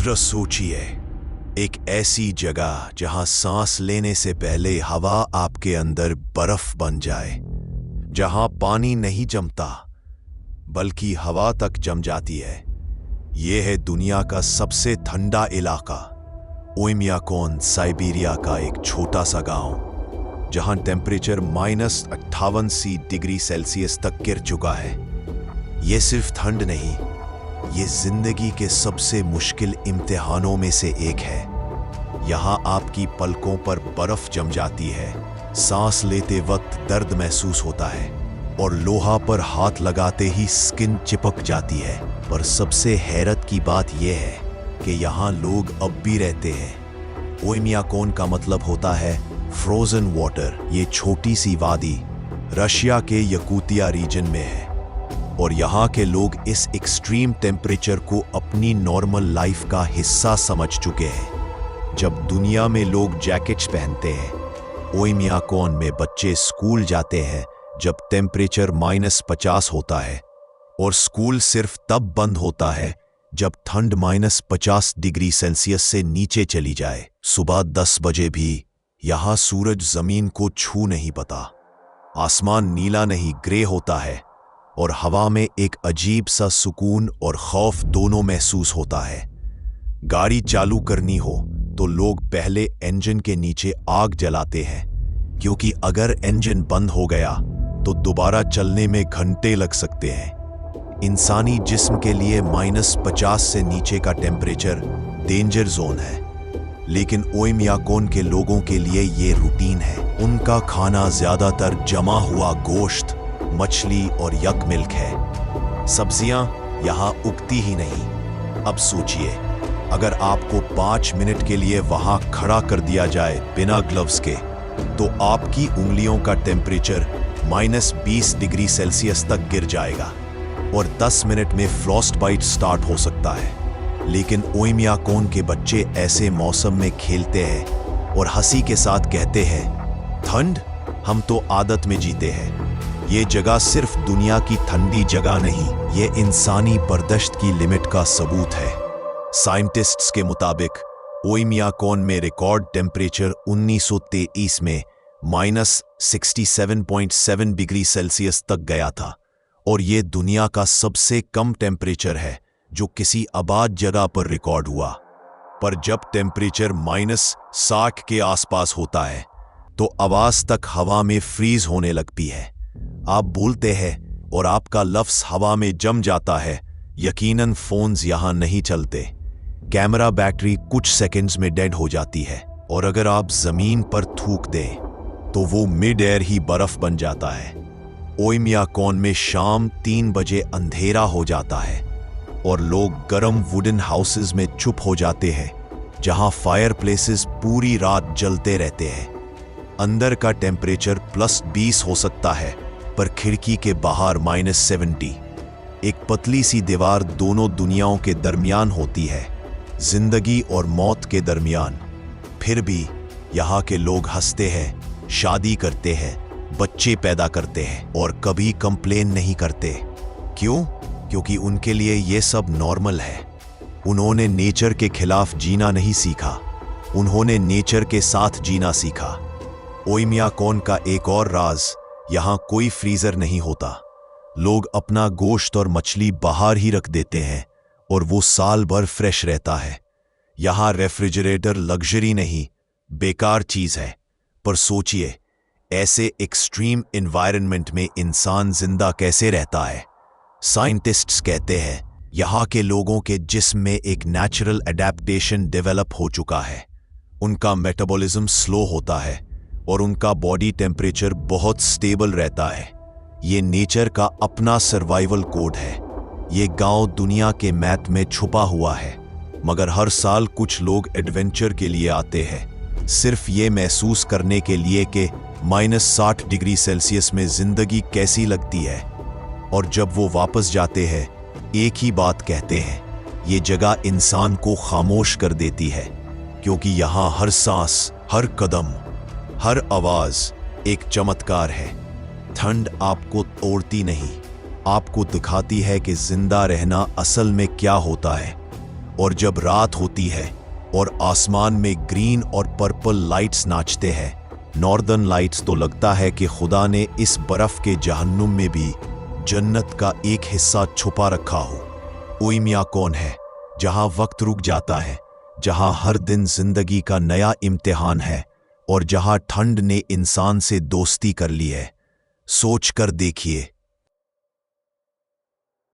जरा सोचिए, एक ऐसी जगह जहां सांस लेने से पहले हवा आपके अंदर बर्फ बन जाए, जहां पानी नहीं जमता बल्कि हवा तक जम जाती है। यह है दुनिया का सबसे ठंडा इलाका, ओयम्याकोन, साइबेरिया का एक छोटा सा गांव, जहां टेम्परेचर -58 डिग्री सेल्सियस तक गिर चुका है। यह सिर्फ ठंड नहीं, ये जिंदगी के सबसे मुश्किल इम्तिहानों में से एक है। यहाँ आपकी पलकों पर बर्फ जम जाती है, सांस लेते वक्त दर्द महसूस होता है और लोहा पर हाथ लगाते ही स्किन चिपक जाती है। पर सबसे हैरत की बात यह है कि यहाँ लोग अब भी रहते हैं। ओयम्याकोन का मतलब होता है फ्रोजन वाटर। ये छोटी सी वादी रशिया के यकूतिया रीजन में है और यहाँ के लोग इस एक्सट्रीम टेम्परेचर को अपनी नॉर्मल लाइफ का हिस्सा समझ चुके हैं। जब दुनिया में लोग जैकेट्स पहनते हैं, ओयम्याकोन में बच्चे स्कूल जाते हैं जब टेम्परेचर -50 होता है, और स्कूल सिर्फ तब बंद होता है जब ठंड -50 डिग्री सेल्सियस से नीचे चली जाए। सुबह 10 बजे भी यहाँ सूरज जमीन को छू नहीं पाता, आसमान नीला नहीं ग्रे होता है और हवा में एक अजीब सा सुकून और खौफ दोनों महसूस होता है। गाड़ी चालू करनी हो तो लोग पहले इंजन के नीचे आग जलाते हैं, क्योंकि अगर इंजन बंद हो गया तो दोबारा चलने में घंटे लग सकते हैं। इंसानी जिस्म के लिए -50 से नीचे का टेम्परेचर डेंजर जोन है, लेकिन ओयम्याकोन के लोगों के लिए ये रूटीन है। उनका खाना ज्यादातर जमा हुआ गोश्त, मछली और यक मिल्क है। सब्जियां यहाँ उगती ही नहीं। अब सोचिए, अगर आपको 5 मिनट के लिए वहां खड़ा कर दिया जाए बिना ग्लव्स के, तो आपकी उंगलियों का टेम्परेचर -20 डिग्री सेल्सियस तक गिर जाएगा और 10 मिनट में फ्रॉस्ट बाइट स्टार्ट हो सकता है। लेकिन ओयम्याकोन के बच्चे ऐसे मौसम में खेलते हैं और हंसी के साथ कहते हैं, ठंड, हम तो आदत में जीते हैं। ये जगह सिर्फ दुनिया की ठंडी जगह नहीं, ये इंसानी बर्दाश्त की लिमिट का सबूत है। साइंटिस्ट्स के मुताबिक ओयम्याकोन में रिकॉर्ड टेम्परेचर 1923 में -67.7 डिग्री सेल्सियस तक गया था, और ये दुनिया का सबसे कम टेम्परेचर है जो किसी आबाद जगह पर रिकॉर्ड हुआ। पर जब टेम्परेचर -60 के आसपास होता है तो आवाज तक हवा में फ्रीज होने लगती है। आप बोलते हैं और आपका लफ्ज हवा में जम जाता है। यकीनन फोन्स यहां नहीं चलते, कैमरा बैटरी कुछ सेकंड्स में डेड हो जाती है, और अगर आप जमीन पर थूक दें तो वो मिड एयर ही बर्फ बन जाता है। ओयम्याकोन में शाम 3 बजे अंधेरा हो जाता है और लोग गर्म वुडन हाउसेस में चुप हो जाते हैं, जहां फायर प्लेसेस पूरी रात जलते रहते हैं। अंदर का टेम्परेचर +20 हो सकता है, पर खिड़की के बाहर -70। एक पतली सी दीवार दोनों दुनियाओं के दरमियान होती है, जिंदगी और मौत के दरमियान। फिर भी यहाँ के लोग हंसते हैं, शादी करते हैं, बच्चे पैदा करते हैं और कभी कंप्लेन नहीं करते। क्यों? क्योंकि उनके लिए ये सब नॉर्मल है। उन्होंने नेचर के खिलाफ जीना नहीं सीखा, उन्होंने नेचर के साथ जीना सीखा। ओयम्याकोन का एक और राज, यहाँ कोई फ्रीजर नहीं होता। लोग अपना गोश्त और मछली बाहर ही रख देते हैं और वो साल भर फ्रेश रहता है। यहाँ रेफ्रिजरेटर लग्जरी नहीं, बेकार चीज है। पर सोचिए, ऐसे एक्सट्रीम एनवायरनमेंट में इंसान जिंदा कैसे रहता है? साइंटिस्ट्स कहते हैं यहाँ के लोगों के जिस्म में एक नेचुरल एडेप्टेशन डेवलप हो चुका है। उनका मेटाबॉलिज्म स्लो होता है और उनका बॉडी टेम्परेचर बहुत स्टेबल रहता है। ये नेचर का अपना सर्वाइवल कोड है। ये गांव दुनिया के मैप में छुपा हुआ है, मगर हर साल कुछ लोग एडवेंचर के लिए आते हैं, सिर्फ ये महसूस करने के लिए कि -60 डिग्री सेल्सियस में जिंदगी कैसी लगती है। और जब वो वापस जाते हैं, एक ही बात कहते हैं, ये जगह इंसान को खामोश कर देती है, क्योंकि यहाँ हर सांस, हर कदम, हर आवाज एक चमत्कार है। ठंड आपको तोड़ती नहीं, आपको दिखाती है कि जिंदा रहना असल में क्या होता है। और जब रात होती है और आसमान में ग्रीन और पर्पल लाइट्स नाचते हैं, नॉर्दर्न लाइट्स, तो लगता है कि खुदा ने इस बर्फ के जहन्नुम में भी जन्नत का एक हिस्सा छुपा रखा हो। ओइमिया कौन है? जहां वक्त रुक जाता है, जहां हर दिन जिंदगी का नया इम्तिहान है और जहां ठंड ने इंसान से दोस्ती कर ली है। सोच कर देखिए,